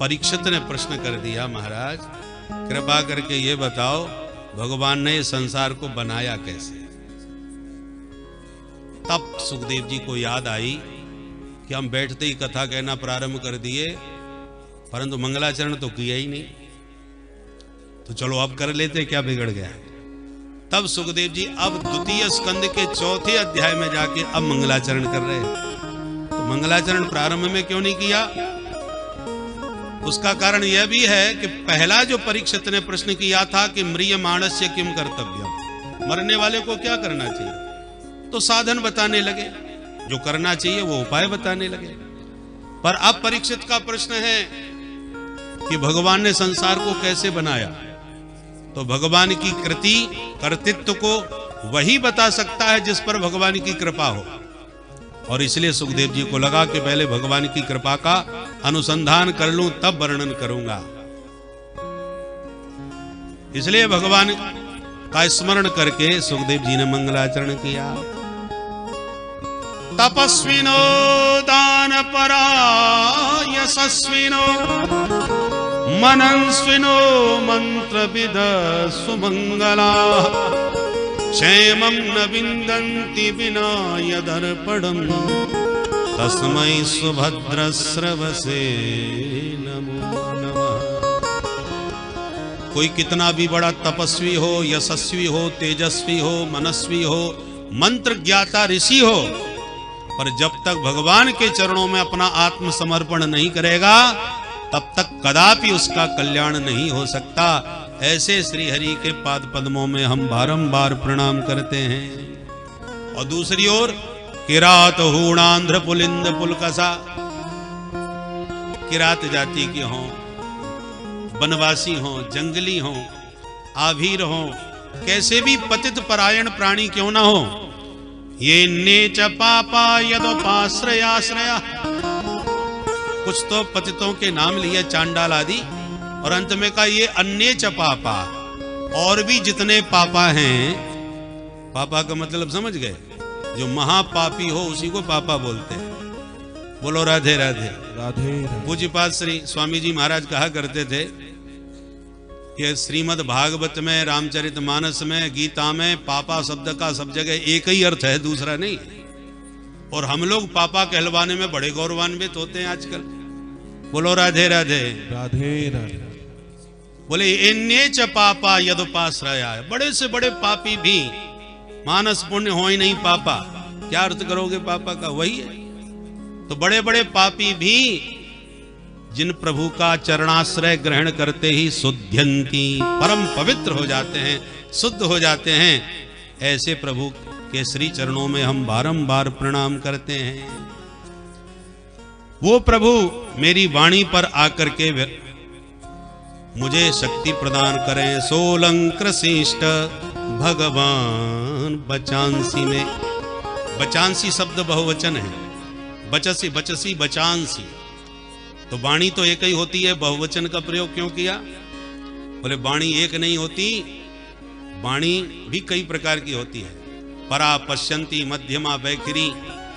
परीक्षित ने प्रश्न कर दिया, महाराज कृपा करके ये बताओ भगवान ने इस संसार को बनाया कैसे। तब सुखदेव जी को याद आई कि हम बैठते ही कथा कहना प्रारंभ कर दिए, परंतु मंगलाचरण तो किया ही नहीं, तो चलो अब कर लेते, क्या बिगड़ गया। तब सुखदेव जी अब द्वितीय स्कंद के चौथे अध्याय में जाके अब मंगलाचरण कर रहे हैं। तो मंगलाचरण प्रारंभ में क्यों नहीं किया? उसका कारण यह भी है कि पहला जो परीक्षित ने प्रश्न किया था कि म्रियमाणस्य किम कर्तव्यम, मरने वाले को क्या करना चाहिए, तो साधन बताने लगे, जो करना चाहिए वो उपाय बताने लगे। पर अब परीक्षित का प्रश्न है कि भगवान ने संसार को कैसे बनाया, तो भगवान की कृति कर्तृत्व को वही बता सकता है जिस पर भगवान की कृपा हो। और इसलिए सुखदेव जी को लगा कि पहले भगवान की कृपा का अनुसंधान कर लूं तब वर्णन करूंगा। इसलिए भगवान का स्मरण करके सुखदेव जी ने मंगलाचरण किया। तपस्विनो दान परा यशस्विनो मनस्विनो मंत्रविद सुमंगला क्षेमं न विन्दन्ति विना यदर्पणं तस्मै सुभद्रस्रवसे नमो नमः। कोई कितना भी बड़ा तपस्वी हो, यशस्वी हो, तेजस्वी हो, मनस्वी हो, मंत्र ज्ञाता ऋषि हो, पर जब तक भगवान के चरणों में अपना आत्मसमर्पण नहीं करेगा तब तक कदापि उसका कल्याण नहीं हो सकता। ऐसे श्री हरि के पाद पद्मों में हम बारंबार प्रणाम करते हैं। और दूसरी ओर किरात हूणांध्र पुलिंद पुलकसा, किरात जाति के हों, वनवासी हों, जंगली हों, आभीर हों, कैसे भी पतित परायण प्राणी क्यों ना हो, ये नेच पापा यदोपाश्रयाश्रया, कुछ तो पतितों के नाम लिए चांडाल आदि, और अंत में कहा ये अन्य च पापा, और भी जितने पापा हैं, पापा का मतलब समझ गए, जो महापापी हो उसी को पापा बोलते हैं। बोलो राधे राधे राधे। पूज्यपाद श्री स्वामी जी महाराज कहा करते थे कि श्रीमद् भागवत में, रामचरितमानस में, गीता में पापा शब्द का सब जगह एक ही अर्थ है, दूसरा नहीं। और हम लोग पापा कहलवाने में बड़े गौरवान्वित होते हैं आजकल। बोलो राधे राधे राधे राधे। बोले इन्ने च पापा यदुपाश्रया, बड़े से बड़े पापी भी मानस पुण्य हो ही नहीं पापा, क्या अर्थ करोगे पापा का? वही है। तो बड़े बड़े पापी भी जिन प्रभु का चरणाश्रय ग्रहण करते ही शुद्धयंती, परम पवित्र हो जाते हैं, शुद्ध हो जाते हैं, ऐसे प्रभु के श्री चरणों में हम बारंबार प्रणाम करते हैं। वो प्रभु मेरी वाणी पर आकर के मुझे शक्ति प्रदान करें। सोलंकृशिष्ट भगवान बचांसी में, बचांसी शब्द बहुवचन है, बचसी बचसी बचांसी, तो वाणी तो एक ही होती है, बहुवचन का प्रयोग क्यों किया? बोले वाणी एक नहीं होती, वाणी भी कई प्रकार की होती है। परा, पश्यंती, मध्यमा, वैखरी,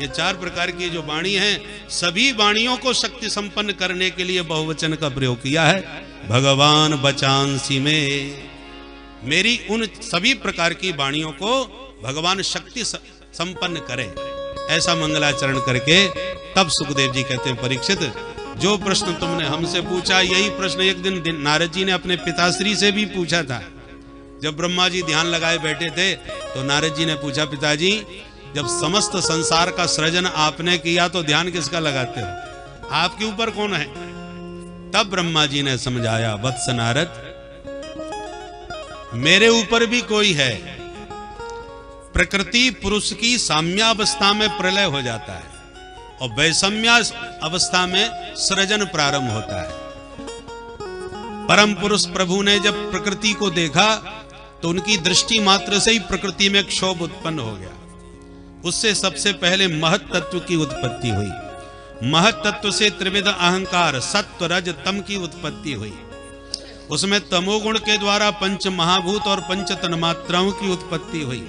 ये चार प्रकार की जो वाणी है, सभी वाणियों को शक्ति संपन्न करने के लिए बहुवचन का प्रयोग किया है। भगवान बचांसी में, मेरी उन सभी प्रकार की वाणियों को भगवान शक्ति संपन्न करे, ऐसा मंगलाचरण करके तब सुखदेव जी कहते हैं, परीक्षित जो प्रश्न तुमने हमसे पूछा, यही प्रश्न एक दिन नारद जी ने अपने पिताश्री से भी पूछा था। जब ब्रह्मा जी ध्यान लगाए बैठे थे तो नारद जी ने पूछा, पिताजी जब समस्त संसार का सृजन आपने किया तो ध्यान किसका लगाते हो, आपके ऊपर कौन है? तब ब्रह्मा जी ने समझाया, वत्स नारद मेरे ऊपर भी कोई है। प्रकृति पुरुष की साम्यावस्था में प्रलय हो जाता है और वैषम्या अवस्था में सृजन प्रारंभ होता है। परम पुरुष प्रभु ने जब प्रकृति को देखा तो उनकी दृष्टि मात्र से ही प्रकृति में क्षोभ उत्पन्न हो गया। उससे सबसे पहले महत तत्व की उत्पत्ति हुई। महत तत्व से त्रिविध अहंकार सत्व रज तम की उत्पत्ति हुई। उसमें तमोगुण के द्वारा पंच महाभूत और पंच तन्मात्राओं की उत्पत्ति हुई।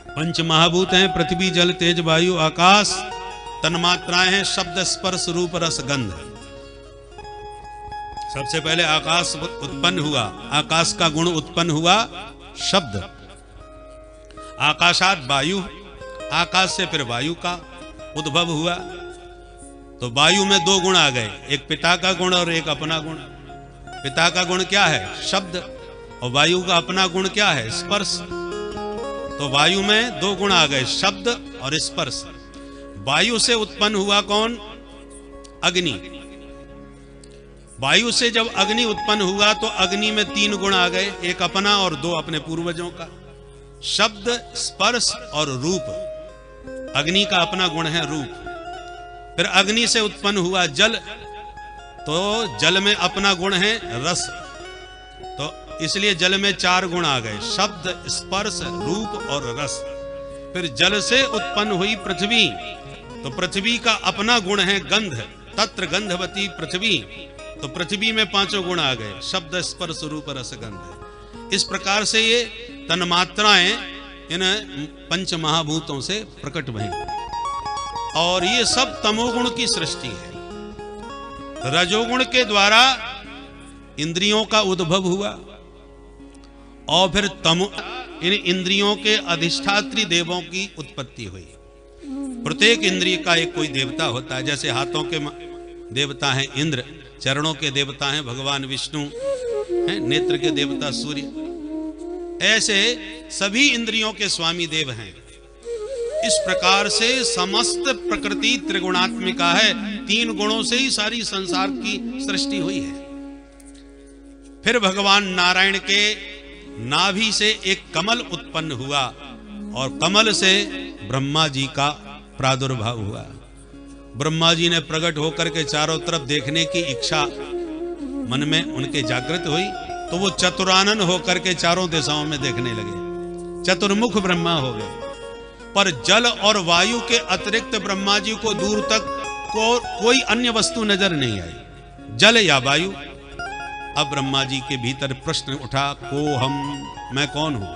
पंच महाभूत हैं पृथ्वी, जल, तेज, वायु, आकाश। तन्मात्राएं हैं शब्द, स्पर्श, रूप, रस, गंध। सबसे पहले आकाश उत्पन्न हुआ, आकाश का गुण उत्पन्न हुआ शब्द। आकाशात वायु, आकाश से फिर वायु का उद्भव हुआ। तो वायु में दो गुण आ गए, एक पिता का गुण और एक अपना गुण। पिता का गुण क्या है? शब्द। और वायु का अपना गुण क्या है? स्पर्श। तो वायु में दो गुण आ गए, शब्द और स्पर्श। वायु से उत्पन्न हुआ कौन? अग्नि। वायु से जब अग्नि उत्पन्न हुआ तो अग्नि में तीन गुण आ गए, एक अपना और दो अपने पूर्वजों का, शब्द, स्पर्श और रूप। अग्नि का अपना गुण है रूप। फिर अग्नि से उत्पन्न हुआ जल, तो जल में अपना गुण है रस। तो इसलिए जल में चार गुण आ गए, शब्द, स्पर्श, रूप और रस। फिर जल से उत्पन्न हुई पृथ्वी, तो पृथ्वी का अपना गुण है गंध, तत्र गंधवती पृथ्वी। तो पृथ्वी में पांचों गुण आ गए, शब्द, स्पर्श, रूप, रस, गंध। इस प्रकार से ये तन्मात्राएं इन पंच महाभूतों से प्रकट भई। और ये सब तमोगुण की सृष्टि है। रजोगुण के द्वारा इंद्रियों का उद्भव हुआ और फिर इन इंद्रियों के अधिष्ठात्री देवों की उत्पत्ति हुई। प्रत्येक इंद्रिय का एक कोई देवता होता है। जैसे हाथों के देवता हैं इंद्र, चरणों के देवता हैं भगवान विष्णु, हैं नेत्र के देवता सूर्य। ऐसे सभी इंद्रियों के स्वामी देव हैं। इस प्रकार से समस्त प्रकृति त्रिगुणात्मिका है। तीन गुणों से ही सारी संसार की सृष्टि हुई है। फिर भगवान नारायण के नाभि से एक कमल उत्पन्न हुआ और कमल से ब्रह्मा जी का प्रादुर्भाव हुआ। ब्रह्मा जी ने प्रकट होकर के चारों तरफ देखने की इच्छा मन में उनके जागृत हुई, तो वो चतुरानन होकर के चारों दिशाओं में देखने लगे, चतुर्मुख ब्रह्मा हो गए। पर जल और वायु के अतिरिक्त ब्रह्मा जी को दूर तक कोई अन्य वस्तु नजर नहीं आई, जल या वायु। अब ब्रह्मा जी के भीतर प्रश्न उठा, को हम, मैं कौन हूं?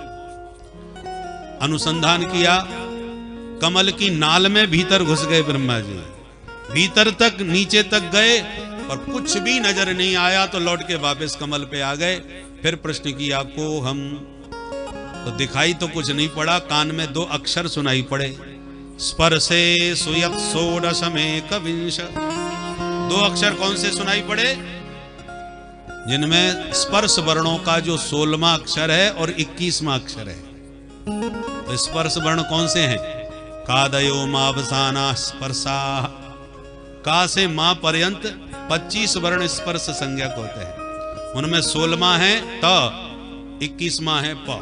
अनुसंधान किया, कमल की नाल में भीतर घुस गए ब्रह्मा जी, भीतर तक नीचे तक गए और कुछ भी नजर नहीं आया। तो लौट के वापस कमल पे आ गए। फिर प्रश्न किया, को हम, तो दिखाई तो कुछ नहीं पड़ा, कान में दो अक्षर सुनाई पड़े, स्पर्शे सुयत षोडशमेक विंश। दो अक्षर कौन से सुनाई पड़े? जिनमें स्पर्श वर्णों का जो 16वां अक्षर है और 21वां अक्षर है। तो स्पर्श वर्ण कौन से हैं? कादयो मावसाना स्पर्शा। का से मां पर्यंत 25 वर्ण स्पर्श संज्ञक होते हैं। उनमें 16वां है त, 21वां है प।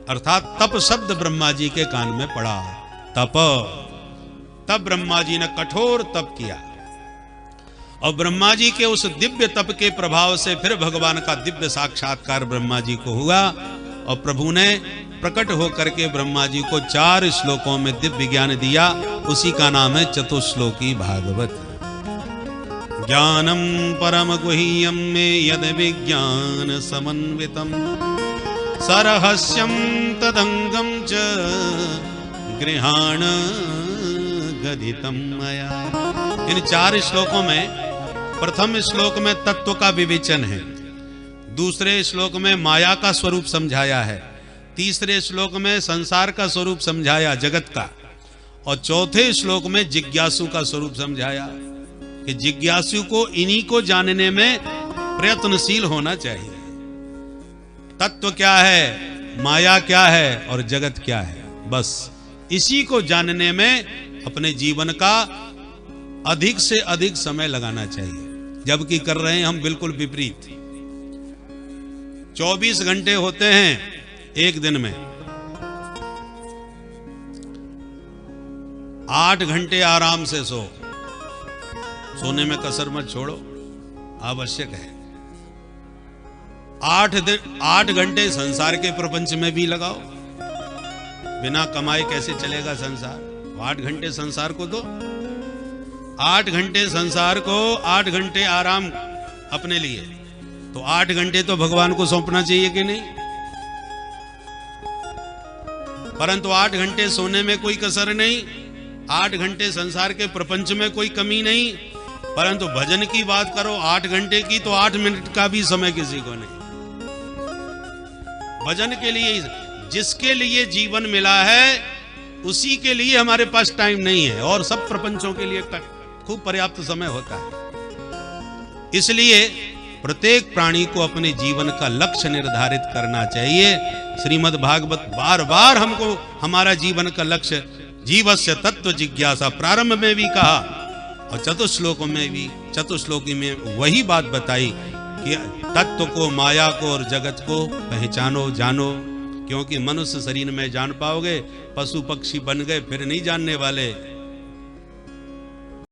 अर्थात तप शब्द ब्रह्मा जी के कान में पड़ा, तप। तब ब्रह्मा जी ने कठोर तप किया और ब्रह्मा जी के उस दिव्य तप के प्रभाव से फिर भगवान का दिव्य साक्षात्कार ब्रह्मा जी को हुआ और प्रभु ने प्रकट होकर के ब्रह्मा जी को 4 श्लोकों में दिव्य ज्ञान दिया। उसी का नाम है चतुश्लोकी भागवत। ज्ञानम परम गुह्यम में यद विज्ञान समन्वितम सरहस्यम तदंगम च गृहाण गदितम मया। इन 4 श्लोकों में प्रथम श्लोक में तत्व का विवेचन है, दूसरे श्लोक में माया का स्वरूप समझाया है, तीसरे श्लोक में संसार का स्वरूप समझाया जगत का, और चौथे श्लोक में जिज्ञासु का स्वरूप समझाया कि जिज्ञासु को इन्हीं को जानने में प्रयत्नशील होना चाहिए। तत्व क्या है, माया क्या है और जगत क्या है, बस इसी को जानने में अपने जीवन का अधिक से अधिक समय लगाना चाहिए। जबकि कर रहे हैं हम बिल्कुल विपरीत। 24 घंटे होते हैं एक दिन में, 8 घंटे आराम से सोने में कसर मत छोड़ो, आवश्यक है। 8 घंटे संसार के प्रपंच में भी लगाओ। बिना कमाए कैसे चलेगा संसार? 8 घंटे संसार को दो, 8 घंटे संसार को, 8 घंटे आराम अपने लिए। तो 8 घंटे तो भगवान को सौंपना चाहिए कि नहीं? परंतु 8 घंटे सोने में कोई कसर नहीं, 8 घंटे संसार के प्रपंच में कोई कमी नहीं, परंतु भजन की बात करो 8 घंटे की, तो 8 मिनट का भी समय किसी को नहीं। भजन के लिए, जिसके लिए जीवन मिला है उसी के लिए हमारे पास टाइम नहीं है, और सब प्रपंचों के लिए खूब पर्याप्त समय होता है। इसलिए प्रत्येक प्राणी को अपने जीवन का लक्ष्य निर्धारित करना चाहिए। श्रीमद् भागवत बार बार हमको हमारा जीवन का लक्ष्य, जीवस्य तत्व जिज्ञासा, प्रारंभ में भी कहा और चतुश्लोकी में वही बात बताई कि तत्व को, माया को और जगत को पहचानो, जानो, क्योंकि मनुष्य शरीर में जान पाओगे, पशु पक्षी बन गए फिर नहीं जानने वाले।